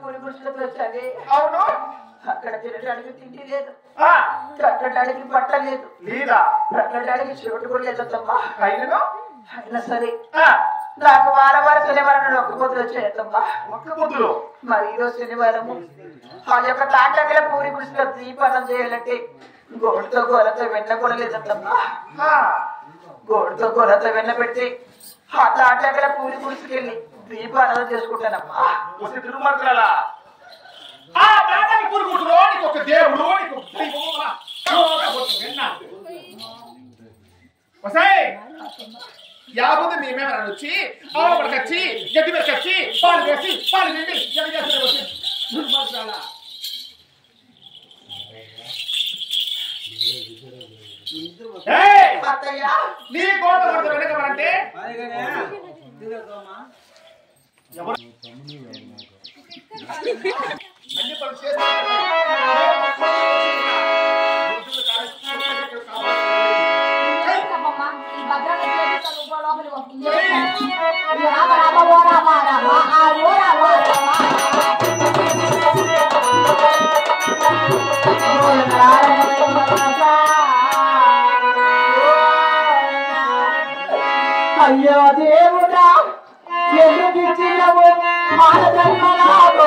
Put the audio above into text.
పూరి గుడిసెలకు వచ్చాది. అవును, అక్కడ తినడానికి తిండి లేదు, కట్టడానికి బట్ట లేదు, కట్టడానికి చెవిటి కూడా లేదమ్మా. అయినా సరే నాకు వారం శనివారం ఒక్క పొద్దులు వచ్చాయమ్మా. మరి ఈరోజు శనివారము ఆ యొక్క తాటగల పూరి గుడిసెలో దీపానం చేయాలంటే గోడుతో గోలతో వెన్న కూడా లేదమ్మా. గోడుతో గోలతో వెన్న పెడితే ఆ తాటగల పూరి గుడిసెకెళ్ళి దీపానం చేసుకుంటానమ్మా. యాభై మేమేమన్నా వచ్చి ఆవులకు వచ్చి గడ్డి మీద వచ్చి పాలు వేసి పాలు నిండి నీ కోట వెనకమంటే అన్ని పనులు చేస్తా అయ్యో దేవుడా ఎందుకు ఇచ్చినవు మానవ